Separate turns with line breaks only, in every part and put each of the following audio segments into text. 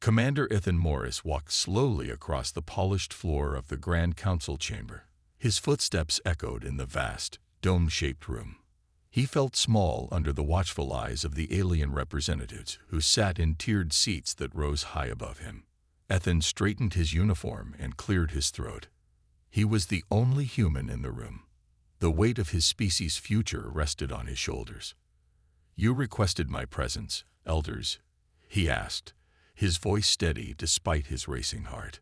Commander Ethan Morris walked slowly across the polished floor of the Grand Council chamber. His footsteps echoed in the vast, dome-shaped room. He felt small under the watchful eyes of the alien representatives who sat in tiered seats that rose high above him. Ethan straightened his uniform and cleared his throat. He was the only human in the room. The weight of his species' future rested on his shoulders. "You requested my presence, elders?" he asked, his voice steady despite his racing heart.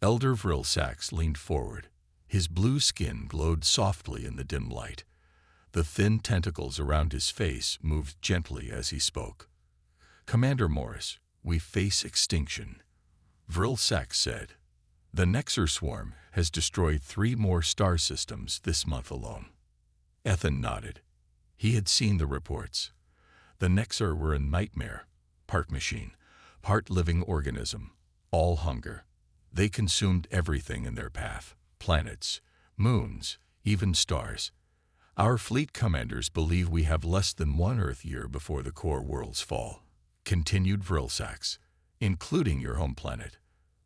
Elder Vril Sax leaned forward. His blue skin glowed softly in the dim light. The thin tentacles around his face moved gently as he spoke. "Commander Morris, we face extinction," Vril Sax said. "The Nexer swarm has destroyed 3 more star systems this month alone." Ethan nodded. He had seen the reports. The Nexer were a nightmare, part machine, part living organism, all hunger. They consumed everything in their path, planets, moons, even stars. "Our fleet commanders believe we have less than 1 Earth year before the core worlds fall," continued Vril Sax, "including your home planet."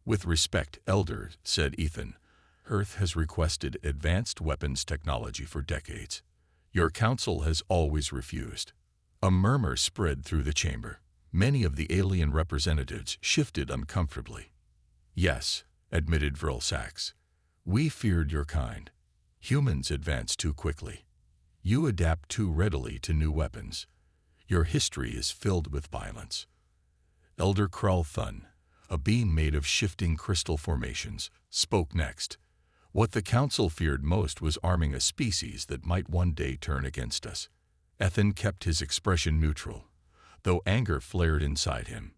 "With respect, Elder," said Ethan, "Earth has requested advanced weapons technology for decades. Your council has always refused." A murmur spread through the chamber. Many of the alien representatives shifted uncomfortably. "Yes," admitted Vril Sax, "we feared your kind. Humans advance too quickly. You adapt too readily to new weapons. Your history is filled with violence." Elder Krull Thun, a being made of shifting crystal formations, spoke next. "What the Council feared most was arming a species that might one day turn against us." Ethan kept his expression neutral, though anger flared inside him.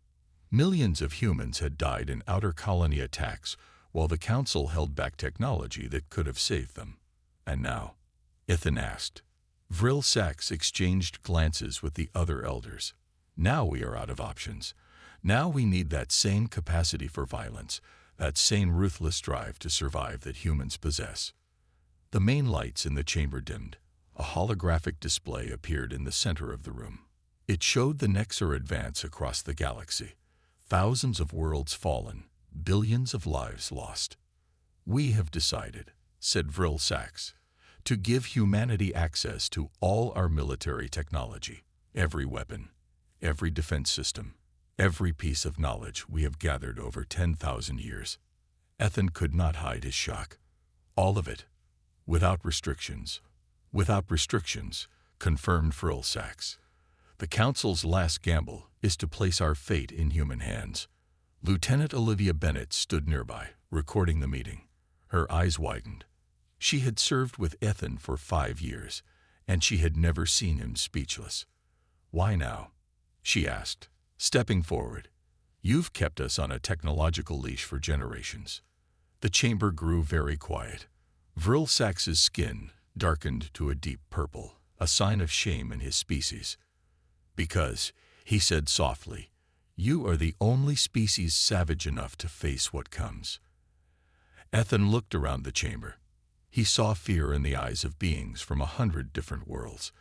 Millions of humans had died in outer colony attacks while the Council held back technology that could have saved them. "And now?" Ethan asked. Vril Sax exchanged glances with the other elders. "Now we are out of options. Now we need that same capacity for violence, that same ruthless drive to survive that humans possess." The main lights in the chamber dimmed. A holographic display appeared in the center of the room. It showed the Nexer advance across the galaxy. Thousands of worlds fallen, billions of lives lost. "We have decided," said Vril Sax, "to give humanity access to all our military technology, every weapon, every defense system, every piece of knowledge we have gathered over 10,000 years." Ethan could not hide his shock. "All of it, without restrictions." "Without restrictions," confirmed Vril Sax. "The Council's last gamble is to place our fate in human hands." Lieutenant Olivia Bennett stood nearby, recording the meeting. Her eyes widened. She had served with Ethan for 5 years, and she had never seen him speechless. "Why now?" she asked, stepping forward. "You've kept us on a technological leash for generations." The chamber grew very quiet. Vril Sax's skin darkened to a deep purple, a sign of shame in his species. "Because," he said softly, "you are the only species savage enough to face what comes." Ethan looked around the chamber. He saw fear in the eyes of beings from 100 different worlds.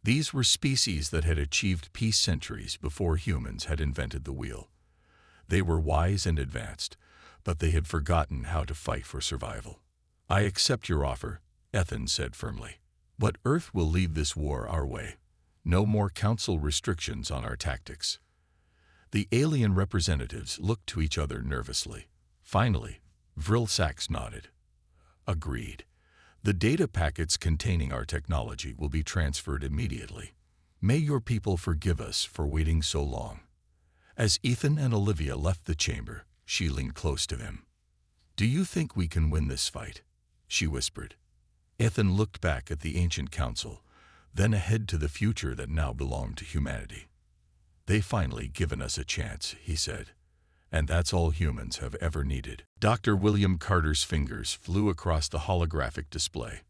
These were species that had achieved peace centuries before humans had invented the wheel. They were wise and advanced, but they had forgotten how to fight for survival. "I accept your offer," Ethan said firmly. "But Earth will leave this war our way. No more Council restrictions on our tactics." The alien representatives looked to each other nervously. Finally, Vril Sax nodded. "Agreed. The data packets containing our technology will be transferred immediately. May your people forgive us for waiting so long." As Ethan and Olivia left the chamber, she leaned close to him. "Do you think we can win this fight?" she whispered. Ethan looked back at the ancient council, then ahead to the future that now belonged to humanity. "They've finally given us a chance," he said. "And that's all humans have ever needed." Dr. William Carter's fingers flew across the holographic display.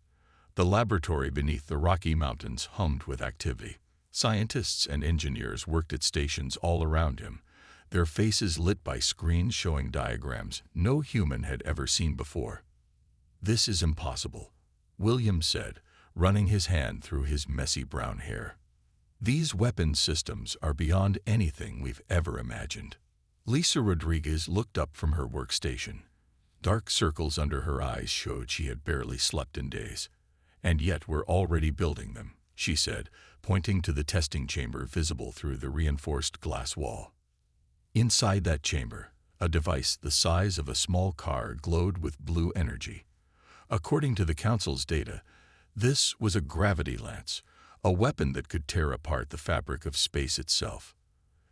The laboratory beneath the Rocky Mountains hummed with activity. Scientists and engineers worked at stations all around him, their faces lit by screens showing diagrams no human had ever seen before. "This is impossible," William said, running his hand through his messy brown hair. "These weapon systems are beyond anything we've ever imagined." Lisa Rodriguez looked up from her workstation. Dark circles under her eyes showed she had barely slept in days. "And yet we're already building them," she said, pointing to the testing chamber visible through the reinforced glass wall. Inside that chamber, a device the size of a small car glowed with blue energy. According to the Council's data, this was a gravity lance, a weapon that could tear apart the fabric of space itself.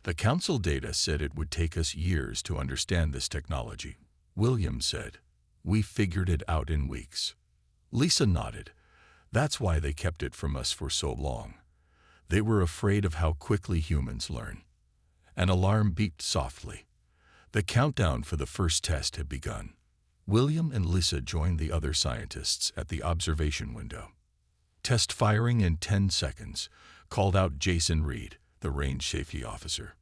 The Council data said it would take us years to understand this technology. William said, "We figured it out in weeks." Lisa nodded. "That's why they kept it from us for so long. They were afraid of how quickly humans learn." An alarm beeped softly. The countdown for the first test had begun. William and Lisa joined the other scientists at the observation window. "Test firing in 10 seconds, called out Jason Reed, the range safety officer.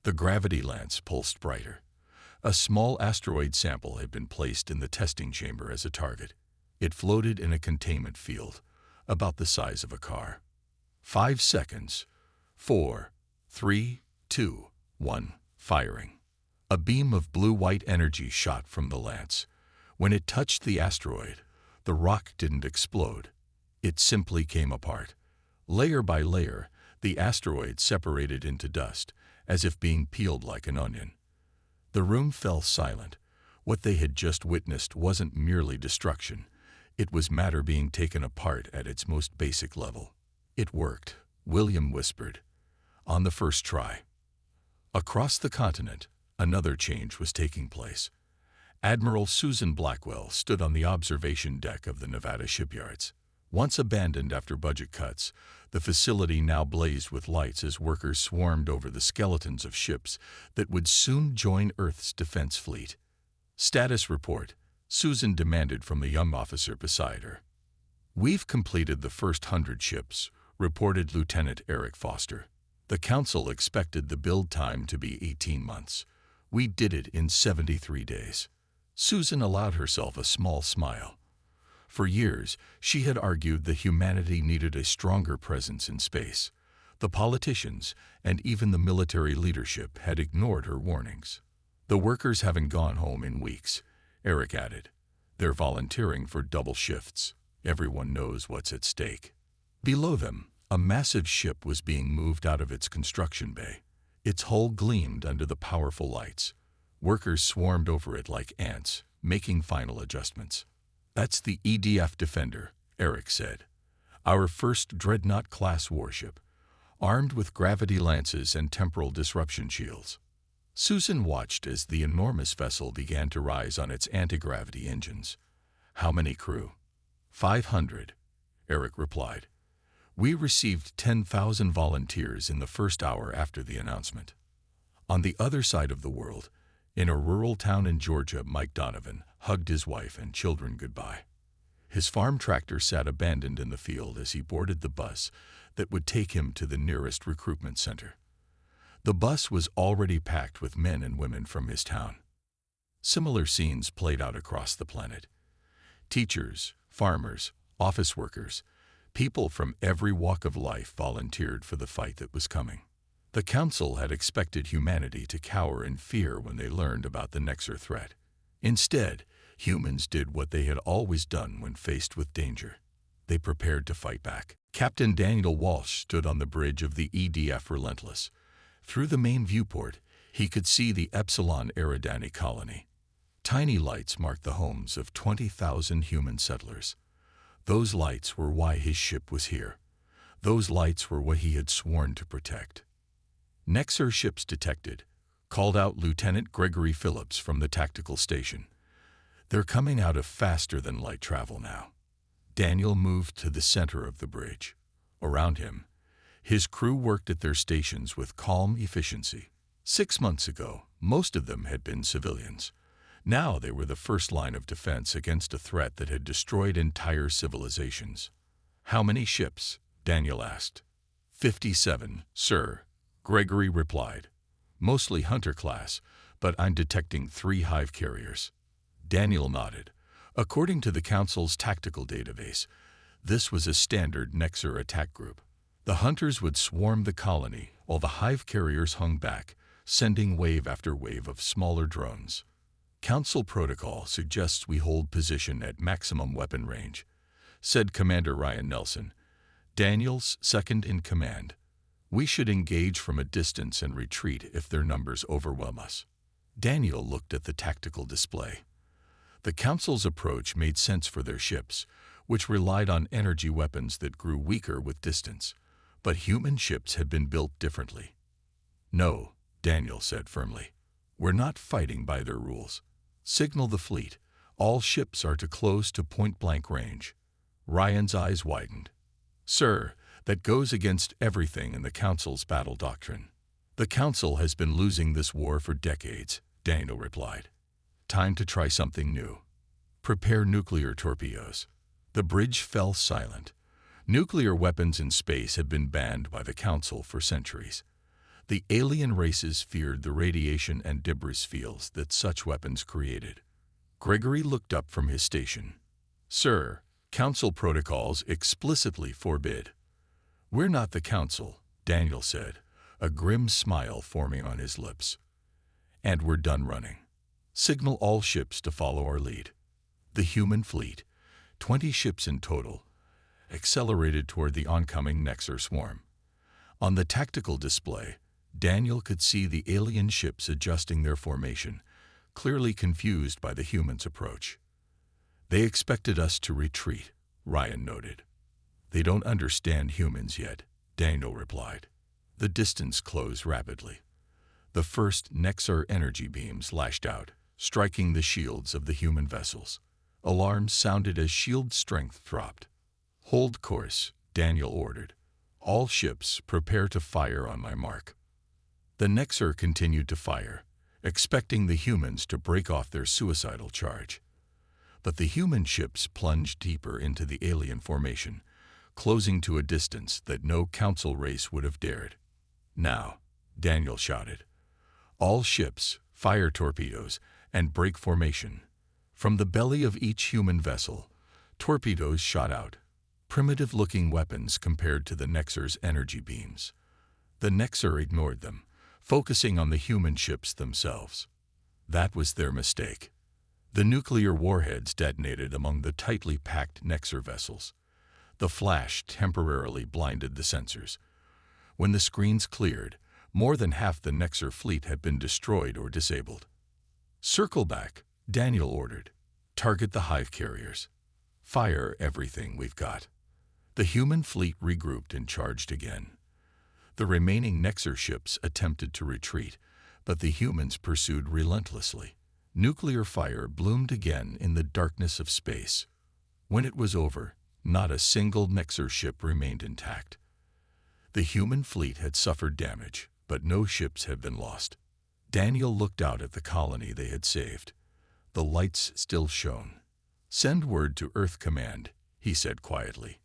The gravity lance pulsed brighter. A small asteroid sample had been placed in the testing chamber as a target. It floated in a containment field, about the size of a car. 5 seconds. 4, 3, 2, 1, firing. A beam of blue-white energy shot from the lance. When it touched the asteroid, the rock didn't explode. It simply came apart. Layer by layer, the asteroid separated into dust, as if being peeled like an onion. The room fell silent. What they had just witnessed wasn't merely destruction. It was matter being taken apart at its most basic level. "It worked," William whispered. "On the first try." Across the continent, another change was taking place. Admiral Susan Blackwell stood on the observation deck of the Nevada shipyards. Once abandoned after budget cuts, the facility now blazed with lights as workers swarmed over the skeletons of ships that would soon join Earth's defense fleet. "Status report," Susan demanded from the young officer beside her. "We've completed the first 100 ships," reported Lieutenant Eric Foster. "The Council expected the build time to be 18 months. We did it in 73 days. Susan allowed herself a small smile. For years, she had argued that humanity needed a stronger presence in space. The politicians, and even the military leadership, had ignored her warnings. "The workers haven't gone home in weeks," Eric added. "They're volunteering for double shifts. Everyone knows what's at stake." Below them, a massive ship was being moved out of its construction bay. Its hull gleamed under the powerful lights. Workers swarmed over it like ants, making final adjustments. "That's the EDF Defender," Eric said. "Our first Dreadnought-class warship, armed with gravity lances and temporal disruption shields." Susan watched as the enormous vessel began to rise on its anti-gravity engines. "How many crew?" 500, Eric replied. "We received 10,000 volunteers in the first hour after the announcement." On the other side of the world, in a rural town in Georgia, Mike Donovan hugged his wife and children goodbye. His farm tractor sat abandoned in the field as he boarded the bus that would take him to the nearest recruitment center. The bus was already packed with men and women from his town. Similar scenes played out across the planet. Teachers, farmers, office workers, people from every walk of life volunteered for the fight that was coming. The Council had expected humanity to cower in fear when they learned about the Nexer threat. Instead, humans did what they had always done when faced with danger. They prepared to fight back. Captain Daniel Walsh stood on the bridge of the EDF Relentless. Through the main viewport, he could see the Epsilon Eridani colony. Tiny lights marked the homes of 20,000 human settlers. Those lights were why his ship was here. Those lights were what he had sworn to protect. "Nexer ships detected," called out Lieutenant Gregory Phillips from the tactical station. "They're coming out of faster-than-light travel now." Daniel moved to the center of the bridge. Around him, his crew worked at their stations with calm efficiency. 6 months ago, most of them had been civilians. Now they were the first line of defense against a threat that had destroyed entire civilizations. "How many ships?" Daniel asked. 57, sir," Gregory replied. "Mostly Hunter class, but I'm detecting 3 hive carriers." Daniel nodded. According to the Council's tactical database, this was a standard Nexer attack group. The Hunters would swarm the colony while the hive carriers hung back, sending wave after wave of smaller drones. Council protocol suggests we hold position at maximum weapon range, said Commander Ryan Nelson, Daniel's second in command. We should engage from a distance and retreat if their numbers overwhelm us. Daniel looked at the tactical display. The Council's approach made sense for their ships, which relied on energy weapons that grew weaker with distance. But human ships had been built differently. No, Daniel said firmly. We're not fighting by their rules. Signal the fleet. All ships are to close to point-blank range. Ryan's eyes widened. Sir, that goes against everything in the Council's battle doctrine. The Council has been losing this war for decades, Daniel replied. Time to try something new. Prepare nuclear torpedoes. The bridge fell silent. Nuclear weapons in space have been banned by the Council for centuries. The alien races feared the radiation and debris fields that such weapons created. Gregory looked up from his station. Sir, Council protocols explicitly forbid. We're not the Council, Daniel said, a grim smile forming on his lips. And we're done running. Signal all ships to follow our lead. The human fleet, 20 ships in total, accelerated toward the oncoming Nexer swarm. On the tactical display, Daniel could see the alien ships adjusting their formation, clearly confused by the humans' approach. They expected us to retreat, Ryan noted. They don't understand humans yet, Daniel replied. The distance closed rapidly. The first Nexar energy beams lashed out, striking the shields of the human vessels. Alarms sounded as shield strength dropped. Hold course, Daniel ordered. All ships prepare to fire on my mark. The Nexar continued to fire, expecting the humans to break off their suicidal charge. But the human ships plunged deeper into the alien formation, closing to a distance that no Council race would have dared. Now, Daniel shouted. All ships, fire torpedoes, and break formation. From the belly of each human vessel, torpedoes shot out, primitive-looking weapons compared to the Nexar's energy beams. The Nexar ignored them, focusing on the human ships themselves. That was their mistake. The nuclear warheads detonated among the tightly packed Nexar vessels. The flash temporarily blinded the sensors. When the screens cleared, more than half the Nexar fleet had been destroyed or disabled. Circle back, Daniel ordered. Target the hive carriers. Fire everything we've got. The human fleet regrouped and charged again. The remaining Nexar ships attempted to retreat, but the humans pursued relentlessly. Nuclear fire bloomed again in the darkness of space. When it was over, not a single Nexar ship remained intact. The human fleet had suffered damage, but no ships had been lost. Daniel looked out at the colony they had saved. The lights still shone. Send word to Earth Command, he said quietly.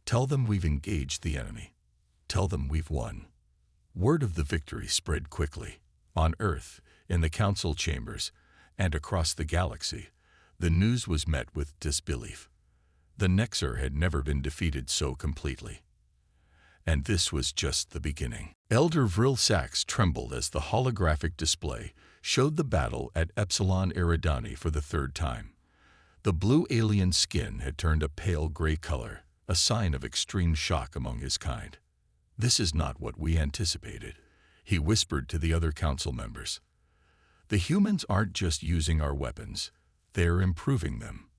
Tell them we've engaged the enemy. Tell them we've won. Word of the victory spread quickly. On Earth, in the Council chambers, and across the galaxy, the news was met with disbelief. The Nexar had never been defeated so completely. And this was just the beginning. Elder Vril Sax trembled as the holographic display showed the battle at Epsilon Eridani for the third time. The blue alien skin had turned a pale gray color, a sign of extreme shock among his kind. This is not what we anticipated, he whispered to the other Council members. The humans aren't just using our weapons, they're improving them,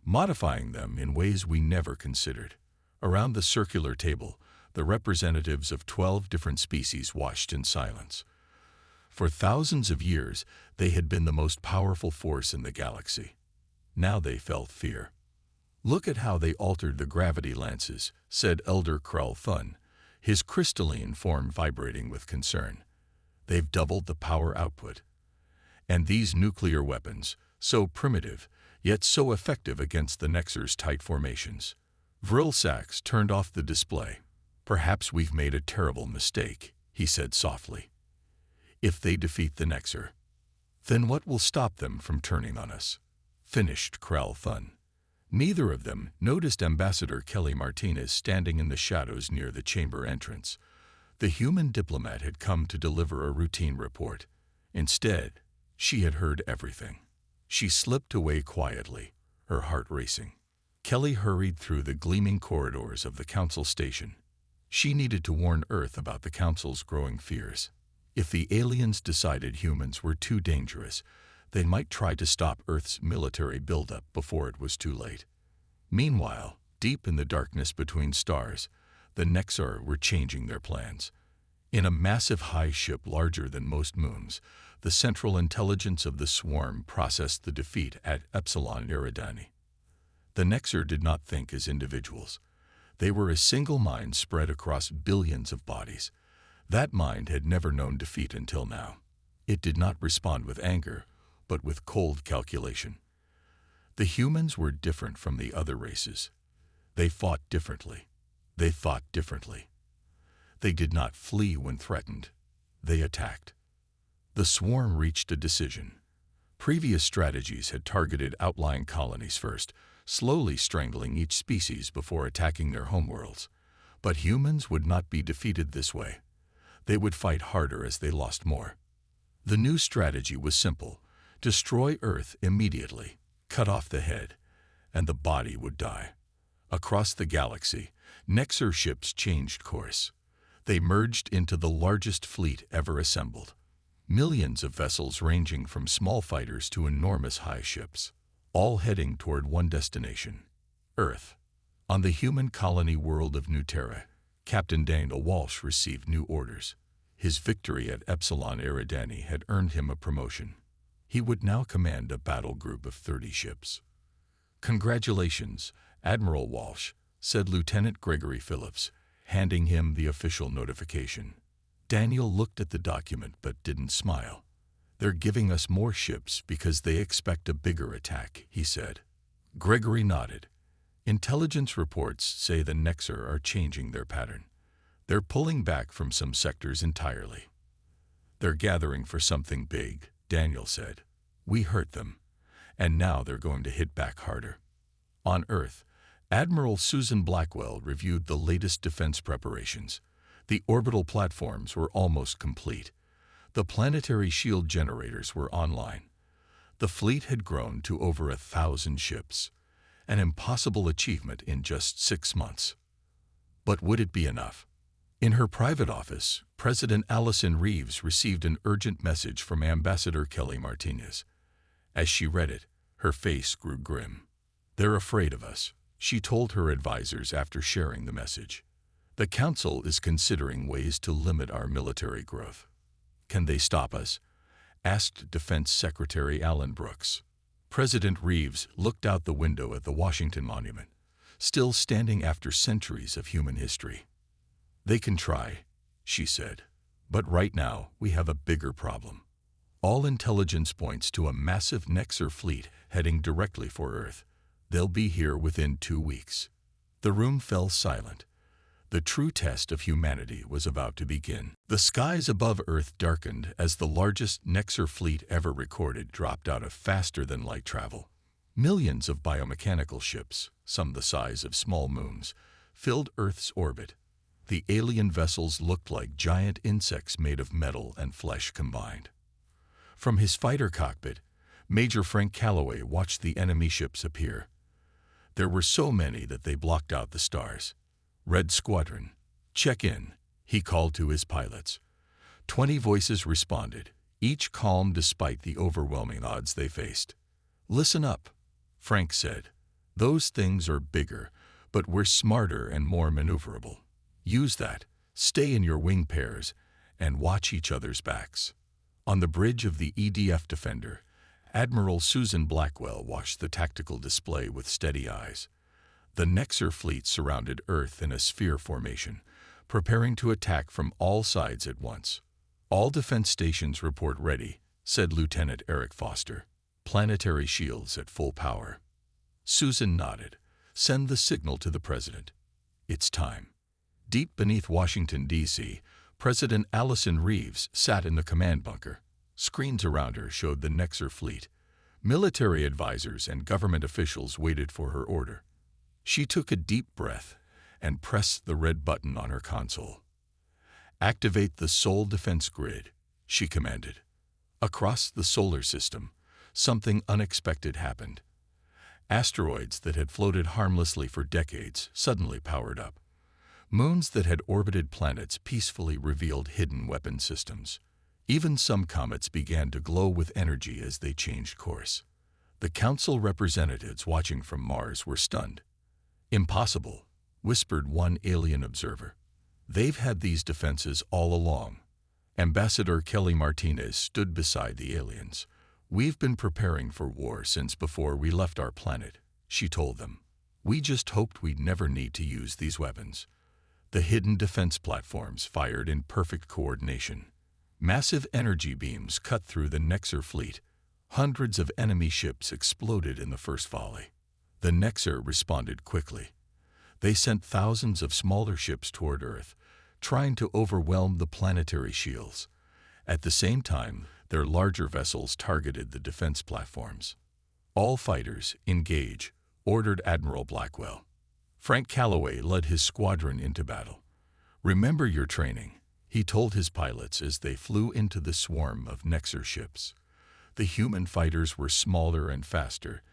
modifying them in ways we never considered. Around the circular table, the representatives of 12 different species watched in silence. For thousands of years, they had been the most powerful force in the galaxy. Now they felt fear. Look at how they altered the gravity lances, said Elder Krell Thun, his crystalline form vibrating with concern. They've doubled the power output. And these nuclear weapons, so primitive, yet so effective against the Nexar's tight formations. Vril Sax turned off the display. Perhaps we've made a terrible mistake, he said softly. If they defeat the Nexar, then what will stop them from turning on us? Finished Krell Thun. Neither of them noticed Ambassador Kelly Martinez standing in the shadows near the chamber entrance. The human diplomat had come to deliver a routine report. Instead, she had heard everything. She slipped away quietly, her heart racing. Kelly hurried through the gleaming corridors of the Council station. She needed to warn Earth about the Council's growing fears. If the aliens decided humans were too dangerous, they might try to stop Earth's military buildup before it was too late. Meanwhile, deep in the darkness between stars, the Nexar were changing their plans. In a massive high ship larger than most moons, the Central Intelligence of the Swarm processed the defeat at Epsilon Eridani. The Nexar did not think as individuals. They were a single mind spread across billions of bodies. That mind had never known defeat until now. It did not respond with anger, but with cold calculation. The humans were different from the other races. They fought differently. They thought differently. They did not flee when threatened. They attacked. The swarm reached a decision. Previous strategies had targeted outlying colonies first, slowly strangling each species before attacking their homeworlds. But humans would not be defeated this way. They would fight harder as they lost more. The new strategy was simple: destroy Earth immediately, cut off the head, and the body would die. Across the galaxy, Nexar ships changed course. They merged into the largest fleet ever assembled. Millions of vessels ranging from small fighters to enormous high ships, all heading toward one destination: Earth. On the human colony world of New Terra, Captain Daniel Walsh received new orders. His victory at Epsilon Eridani had earned him a promotion. He would now command a battle group of 30 ships. "Congratulations, Admiral Walsh," said Lieutenant Gregory Phillips, handing him the official notification. Daniel looked at the document but didn't smile. "They're giving us more ships because they expect a bigger attack," he said. Gregory nodded. "Intelligence reports say the Nexar are changing their pattern. They're pulling back from some sectors entirely." "They're gathering for something big," Daniel said. "We hurt them, and now they're going to hit back harder." On Earth, Admiral Susan Blackwell reviewed the latest defense preparations. The orbital platforms were almost complete. The planetary shield generators were online. The fleet had grown to over 1,000 ships, an impossible achievement in just 6 months. But would it be enough? In her private office, President Allison Reeves received an urgent message from Ambassador Kelly Martinez. As she read it, her face grew grim. "They're afraid of us," she told her advisors after sharing the message. "The Council is considering ways to limit our military growth." "Can they stop us?" asked Defense Secretary Alan Brooks. President Reeves looked out the window at the Washington Monument, still standing after centuries of human history. "They can try," she said. "But right now, we have a bigger problem. All intelligence points to a massive Nexar fleet heading directly for Earth. They'll be here within 2 weeks." The room fell silent. The true test of humanity was about to begin. The skies above Earth darkened as the largest Nexar fleet ever recorded dropped out of faster-than-light travel. Millions of biomechanical ships, some the size of small moons, filled Earth's orbit. The alien vessels looked like giant insects made of metal and flesh combined. From his fighter cockpit, Major Frank Calloway watched the enemy ships appear. There were so many that they blocked out the stars. "Red Squadron, check in," he called to his pilots. 20 voices responded, each calm despite the overwhelming odds they faced. "Listen up," Frank said. "Those things are bigger, but we're smarter and more maneuverable. Use that, stay in your wing pairs, and watch each other's backs." On the bridge of the EDF Defender, Admiral Susan Blackwell watched the tactical display with steady eyes. The Nexar fleet surrounded Earth in a sphere formation, preparing to attack from all sides at once. "All defense stations report ready," said Lieutenant Eric Foster. "Planetary shields at full power." Susan nodded. "Send the signal to the President. It's time." Deep beneath Washington, D.C., President Allison Reeves sat in the command bunker. Screens around her showed the Nexar fleet. Military advisors and government officials waited for her order. She took a deep breath and pressed the red button on her console. Activate the Soul Defense Grid, she commanded. Across the solar system, something unexpected happened. Asteroids that had floated harmlessly for decades suddenly powered up. Moons that had orbited planets peacefully revealed hidden weapon systems. Even some comets began to glow with energy as they changed course. The Council representatives watching from Mars were stunned. "Impossible," whispered one alien observer. "They've had these defenses all along." Ambassador Kelly Martinez stood beside the aliens. "We've been preparing for war since before we left our planet," she told them. "We just hoped we'd never need to use these weapons." The hidden defense platforms fired in perfect coordination. Massive energy beams cut through the Nexar fleet. Hundreds of enemy ships exploded in the first volley. The Nexar responded quickly. They sent thousands of smaller ships toward Earth, trying to overwhelm the planetary shields. At the same time, their larger vessels targeted the defense platforms. "All fighters, engage," ordered Admiral Blackwell. Frank Calloway led his squadron into battle. "Remember your training," he told his pilots as they flew into the swarm of Nexar ships. The human fighters were smaller and faster,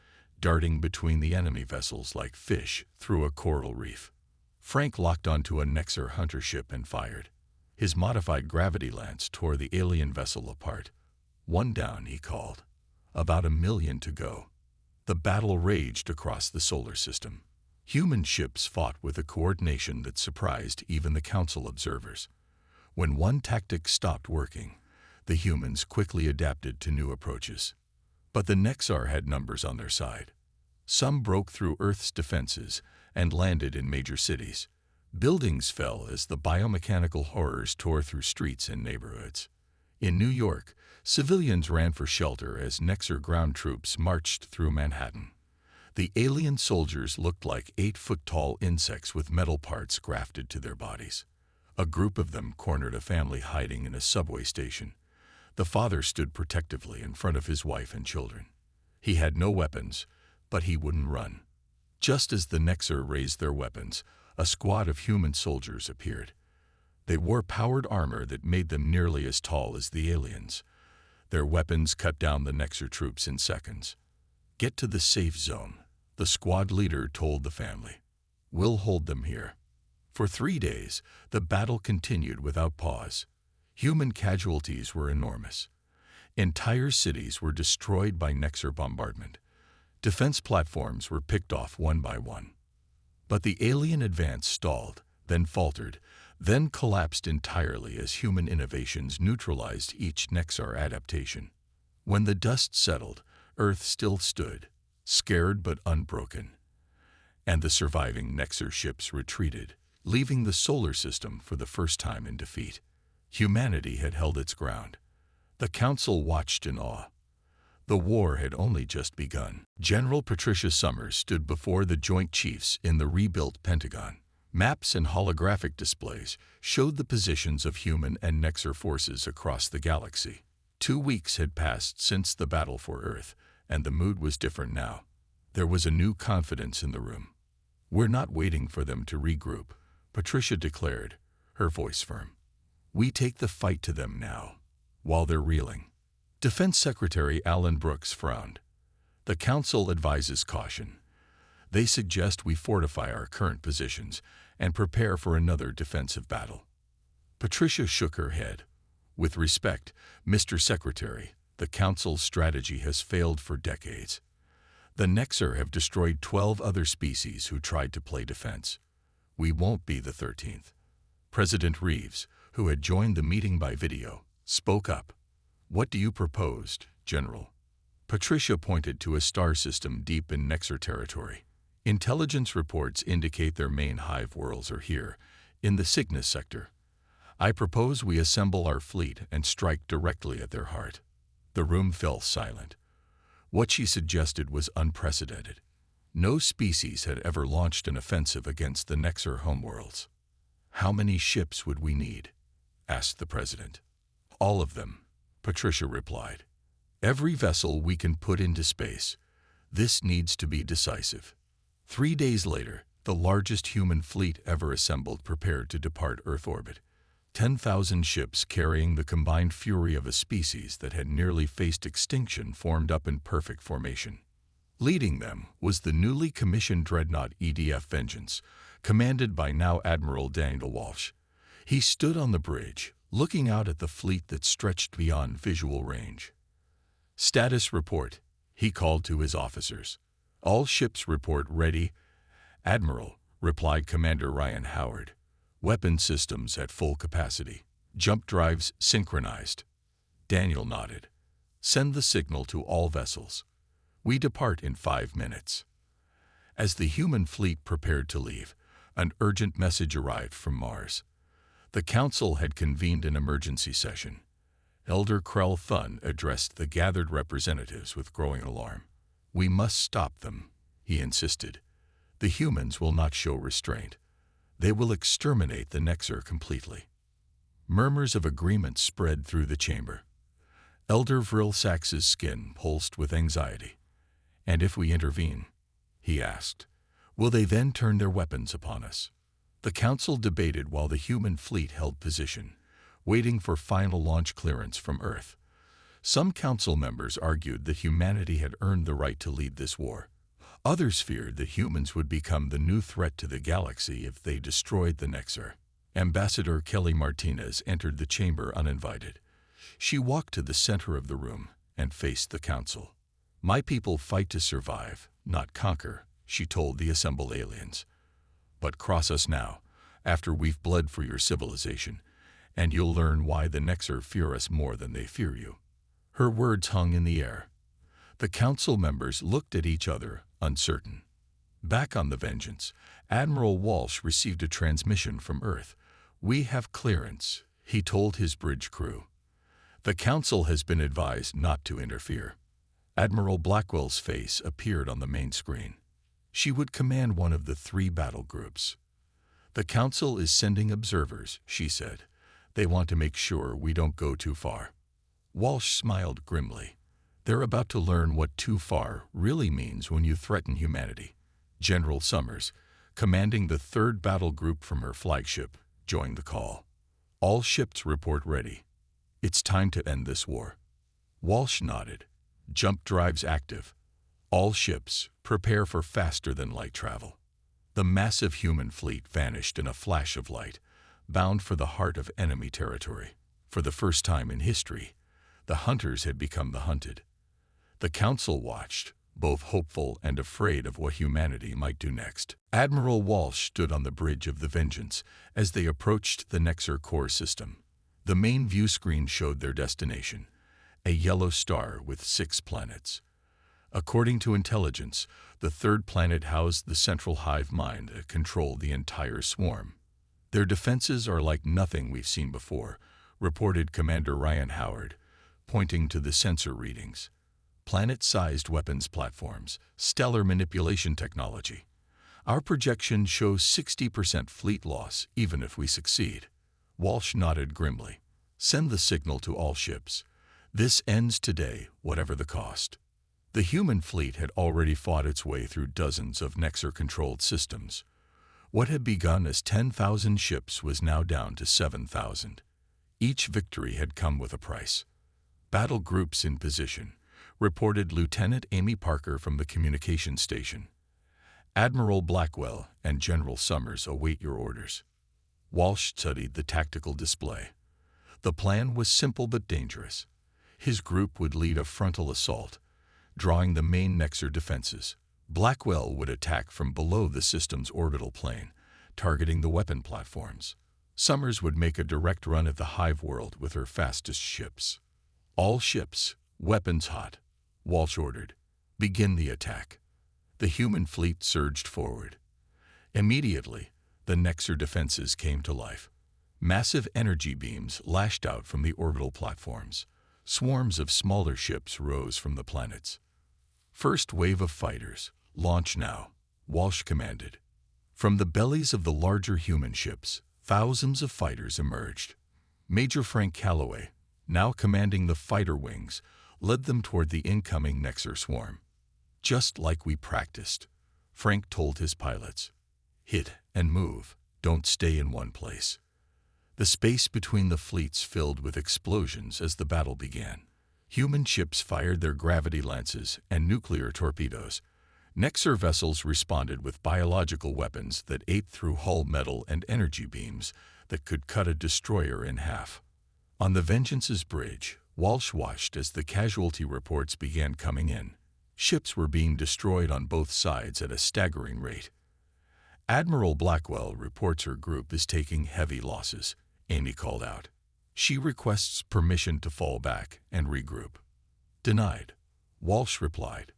darting between the enemy vessels like fish through a coral reef. Frank locked onto a Nexar hunter ship and fired. His modified gravity lance tore the alien vessel apart. "One down," he called. "About 1,000,000 to go." The battle raged across the solar system. Human ships fought with a coordination that surprised even the Council observers. When one tactic stopped working, the humans quickly adapted to new approaches. But the Nexar had numbers on their side. Some broke through Earth's defenses and landed in major cities. Buildings fell as the biomechanical horrors tore through streets and neighborhoods. In New York, civilians ran for shelter as Nexar ground troops marched through Manhattan. The alien soldiers looked like 8-foot-tall insects with metal parts grafted to their bodies. A group of them cornered a family hiding in a subway station. The father stood protectively in front of his wife and children. He had no weapons, but he wouldn't run. Just as the Nexar raised their weapons, a squad of human soldiers appeared. They wore powered armor that made them nearly as tall as the aliens. Their weapons cut down the Nexar troops in seconds. "Get to the safe zone," the squad leader told the family. "We'll hold them here." For 3 days, the battle continued without pause. Human casualties were enormous. Entire cities were destroyed by Nexar bombardment. Defense platforms were picked off one by one. But the alien advance stalled, then faltered, then collapsed entirely as human innovations neutralized each Nexar adaptation. When the dust settled, Earth still stood, scared but unbroken. And the surviving Nexar ships retreated, leaving the solar system for the first time in defeat. Humanity had held its ground. The Council watched in awe. The war had only just begun. General Patricia Summers stood before the Joint Chiefs in the rebuilt Pentagon. Maps and holographic displays showed the positions of human and Nexar forces across the galaxy. 2 weeks had passed since the battle for Earth, and the mood was different now. There was a new confidence in the room. "We're not waiting for them to regroup," Patricia declared, her voice firm. "We take the fight to them now, while they're reeling." Defense Secretary Alan Brooks frowned. "The Council advises caution. They suggest we fortify our current positions and prepare for another defensive battle." Patricia shook her head. "With respect, Mr. Secretary, the Council's strategy has failed for decades. The Nexar have destroyed 12 other species who tried to play defense. We won't be the 13th. President Reeves, who had joined the meeting by video, spoke up. "What do you propose, General?" Patricia pointed to a star system deep in Nexar territory. "Intelligence reports indicate their main hive worlds are here, in the Cygnus sector. I propose we assemble our fleet and strike directly at their heart." The room fell silent. What she suggested was unprecedented. No species had ever launched an offensive against the Nexar homeworlds. "How many ships would we need?" asked the President. "All of them," Patricia replied. "Every vessel we can put into space. This needs to be decisive." 3 days later, the largest human fleet ever assembled prepared to depart Earth orbit. 10,000 ships carrying the combined fury of a species that had nearly faced extinction formed up in perfect formation. Leading them was the newly commissioned dreadnought EDF Vengeance, commanded by now Admiral Daniel Walsh. He stood on the bridge, looking out at the fleet that stretched beyond visual range. "Status report," he called to his officers. "All ships report ready." "Admiral," replied Commander Ryan Howard. "Weapon systems at full capacity. Jump drives synchronized." Daniel nodded. "Send the signal to all vessels. We depart in 5 minutes." As the human fleet prepared to leave, an urgent message arrived from Mars. The Council had convened an emergency session. Elder Krell Thun addressed the gathered representatives with growing alarm. "We must stop them," he insisted. "The humans will not show restraint. They will exterminate the Nexer completely." Murmurs of agreement spread through the chamber. Elder Vrilsax's skin pulsed with anxiety. "And if we intervene," he asked, "will they then turn their weapons upon us?" The Council debated while the human fleet held position, waiting for final launch clearance from Earth. Some Council members argued that humanity had earned the right to lead this war. Others feared that humans would become the new threat to the galaxy if they destroyed the Nexer. Ambassador Kelly Martinez entered the chamber uninvited. She walked to the center of the room and faced the Council. "My people fight to survive, not conquer," she told the assembled aliens. "But cross us now, after we've bled for your civilization, and you'll learn why the Nexer fear us more than they fear you." Her words hung in the air. The Council members looked at each other, uncertain. Back on the Vengeance, Admiral Walsh received a transmission from Earth. "We have clearance," he told his bridge crew. "The Council has been advised not to interfere." Admiral Blackwell's face appeared on the main screen. She would command one of the 3 battle groups. "The Council is sending observers," she said. "They want to make sure we don't go too far." Walsh smiled grimly. "They're about to learn what too far really means when you threaten humanity." General Summers, commanding the 3rd battle group from her flagship, joined the call. "All ships report ready. It's time to end this war." Walsh nodded. "Jump drives active. All ships, prepare for faster-than-light travel." The massive human fleet vanished in a flash of light, bound for the heart of enemy territory. For the first time in history, the hunters had become the hunted. The Council watched, both hopeful and afraid of what humanity might do next. Admiral Walsh stood on the bridge of the Vengeance as they approached the Nexer core system. The main view screen showed their destination, a yellow star with 6 planets. According to intelligence, the 3rd planet housed the central hive mind that controlled the entire swarm. "Their defenses are like nothing we've seen before," reported Commander Ryan Howard, pointing to the sensor readings. "Planet-sized weapons platforms, stellar manipulation technology. Our projection shows 60% fleet loss even if we succeed." Walsh nodded grimly. "Send the signal to all ships. This ends today, whatever the cost." The human fleet had already fought its way through dozens of Nexer-controlled systems. What had begun as 10,000 ships was now down to 7,000. Each victory had come with a price. "Battle groups in position," reported Lieutenant Amy Parker from the communication station. "Admiral Blackwell and General Summers await your orders." Walsh studied the tactical display. The plan was simple but dangerous. His group would lead a frontal assault, drawing the main Nexer defenses. Blackwell would attack from below the system's orbital plane, targeting the weapon platforms. Summers would make a direct run at the hive world with her fastest ships. "All ships, weapons hot," Walsh ordered. "Begin the attack." The human fleet surged forward. Immediately, the Nexer defenses came to life. Massive energy beams lashed out from the orbital platforms. Swarms of smaller ships rose from the planets. "First wave of fighters, launch now," Walsh commanded. From the bellies of the larger human ships, thousands of fighters emerged. Major Frank Calloway, now commanding the fighter wings, led them toward the incoming Nexer swarm. "Just like we practiced," Frank told his pilots. "Hit and move, don't stay in one place." The space between the fleets filled with explosions as the battle began. Human ships fired their gravity lances and nuclear torpedoes. Nexar vessels responded with biological weapons that ate through hull metal and energy beams that could cut a destroyer in half. On the Vengeance's bridge, Walsh watched as the casualty reports began coming in. Ships were being destroyed on both sides at a staggering rate. Admiral Blackwell reports her group is taking heavy losses, Amy called out. She requests permission to fall back and regroup. Denied, Walsh replied.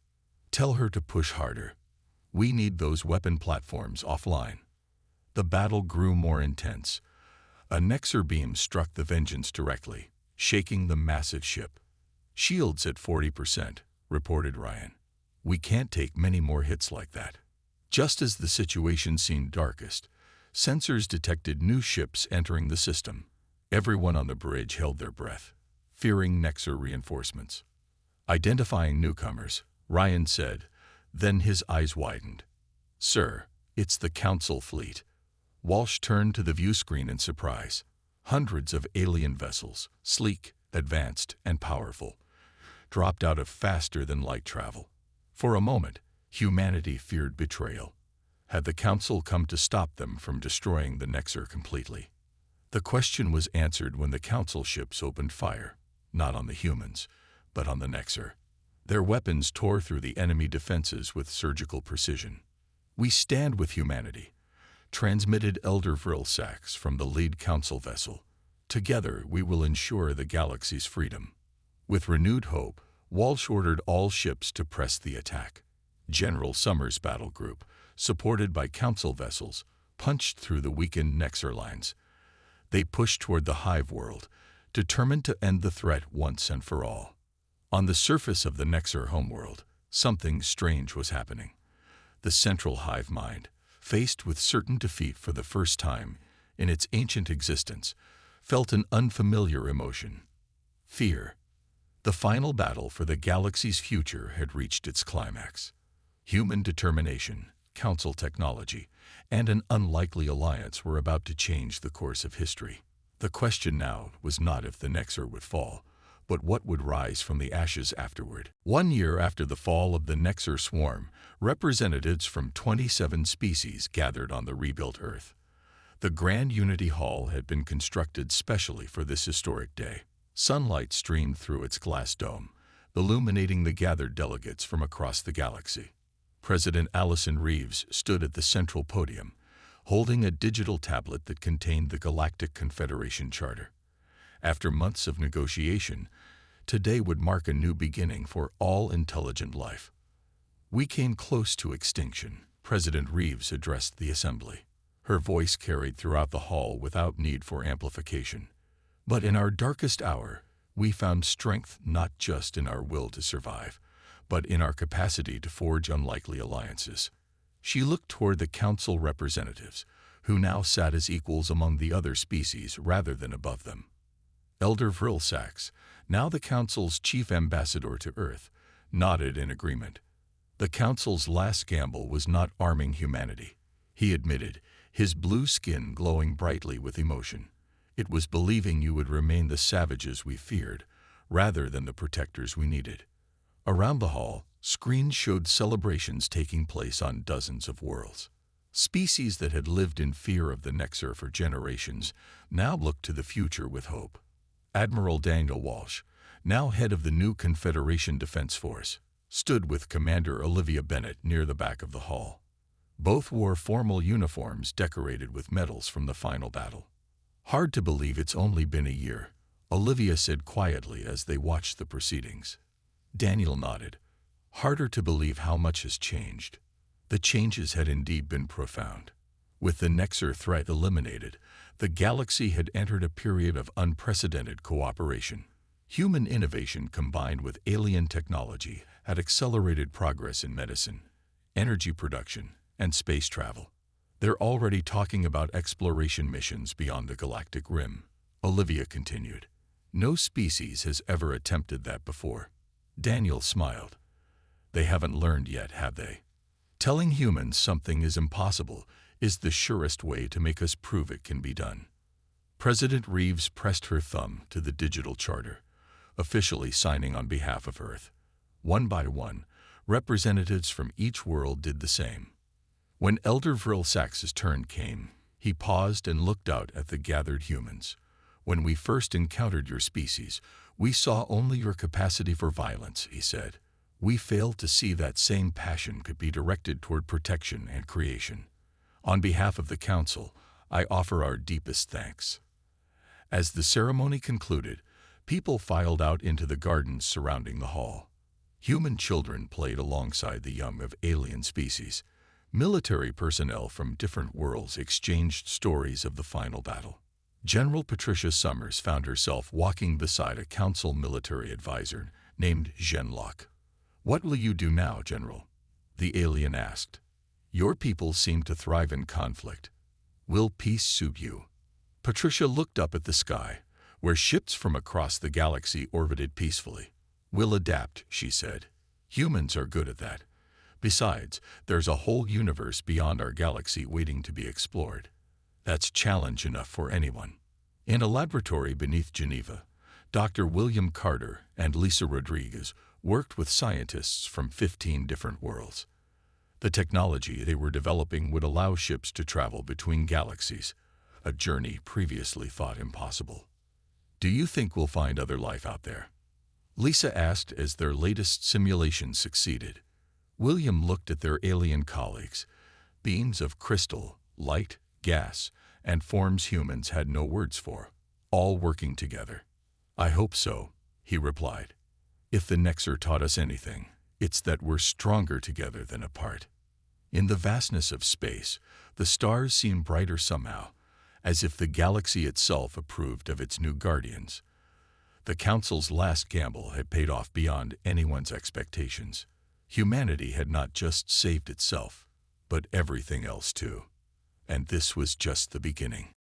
Tell her to push harder. We need those weapon platforms offline. The battle grew more intense. A Nexar beam struck the Vengeance directly, shaking the massive ship. Shields at 40%, reported Ryan. We can't take many more hits like that. Just as the situation seemed darkest, sensors detected new ships entering the system. Everyone on the bridge held their breath, fearing Nexar reinforcements. Identifying newcomers, Ryan said, then his eyes widened. Sir, it's the Council fleet. Walsh turned to the view screen in surprise. Hundreds of alien vessels, sleek, advanced, and powerful, dropped out of faster-than-light travel. For a moment, humanity feared betrayal. Had the Council come to stop them from destroying the Nexar completely? The question was answered when the Council ships opened fire, not on the humans, but on the Nexar. Their weapons tore through the enemy defenses with surgical precision. We stand with humanity, transmitted Elder Vrilsax from the lead Council vessel. Together we will ensure the galaxy's freedom. With renewed hope, Walsh ordered all ships to press the attack. General Summers' battle group, supported by Council vessels, punched through the weakened Nexar lines. They pushed toward the Hive world, determined to end the threat once and for all. On the surface of the Nexar homeworld, something strange was happening. The central hive mind, faced with certain defeat for the first time in its ancient existence, felt an unfamiliar emotion. Fear. The final battle for the galaxy's future had reached its climax. Human determination, Council technology, and an unlikely alliance were about to change the course of history. The question now was not if the Nexar would fall, but what would rise from the ashes afterward. 1 year after the fall of the Nexar swarm, representatives from 27 species gathered on the rebuilt Earth. The Grand Unity Hall had been constructed specially for this historic day. Sunlight streamed through its glass dome, illuminating the gathered delegates from across the galaxy. President Allison Reeves stood at the central podium, holding a digital tablet that contained the Galactic Confederation Charter. After months of negotiation, today would mark a new beginning for all intelligent life. We came close to extinction, President Reeves addressed the assembly. Her voice carried throughout the hall without need for amplification. But in our darkest hour, we found strength not just in our will to survive, but in our capacity to forge unlikely alliances. She looked toward the Council representatives, who now sat as equals among the other species rather than above them. Elder Vrilsax, now the Council's chief ambassador to Earth, nodded in agreement. The Council's last gamble was not arming humanity, he admitted, his blue skin glowing brightly with emotion. It was believing you would remain the savages we feared, rather than the protectors we needed. Around the hall, screens showed celebrations taking place on dozens of worlds. Species that had lived in fear of the Nexar for generations now looked to the future with hope. Admiral Daniel Walsh, now head of the new Confederation Defense Force, stood with Commander Olivia Bennett near the back of the hall. Both wore formal uniforms decorated with medals from the final battle. Hard to believe it's only been a year, Olivia said quietly as they watched the proceedings. Daniel nodded. Harder to believe how much has changed. The changes had indeed been profound. With the Nexar threat eliminated, the galaxy had entered a period of unprecedented cooperation. Human innovation combined with alien technology had accelerated progress in medicine, energy production, and space travel. They're already talking about exploration missions beyond the galactic rim, Olivia continued. No species has ever attempted that before. Daniel smiled. They haven't learned yet, have they? Telling humans something is impossible is the surest way to make us prove it can be done. President Reeves pressed her thumb to the digital charter, officially signing on behalf of Earth. One by one, representatives from each world did the same. When Elder Vril Sax's turn came, he paused and looked out at the gathered humans. When we first encountered your species, we saw only your capacity for violence, he said. We failed to see that same passion could be directed toward protection and creation. On behalf of the Council, I offer our deepest thanks. As the ceremony concluded, people filed out into the gardens surrounding the hall. Human children played alongside the young of alien species. Military personnel from different worlds exchanged stories of the final battle. General Patricia Summers found herself walking beside a council military advisor named Genlock. "What will you do now, General?" the alien asked. "Your people seem to thrive in conflict. Will peace suit you?" Patricia looked up at the sky, where ships from across the galaxy orbited peacefully. "We'll adapt," she said. "Humans are good at that. Besides, there's a whole universe beyond our galaxy waiting to be explored. That's challenge enough for anyone." In a laboratory beneath Geneva, Dr. William Carter and Lisa Rodriguez worked with scientists from 15 different worlds. The technology they were developing would allow ships to travel between galaxies, a journey previously thought impossible. "Do you think we'll find other life out there?" Lisa asked as their latest simulation succeeded. William looked at their alien colleagues, beings of crystal, light, gas, and forms humans had no words for, all working together. "I hope so," he replied. "If the Nexer taught us anything, it's that we're stronger together than apart." In the vastness of space, the stars seemed brighter somehow, as if the galaxy itself approved of its new guardians. The Council's last gamble had paid off beyond anyone's expectations. Humanity had not just saved itself, but everything else too. And this was just the beginning.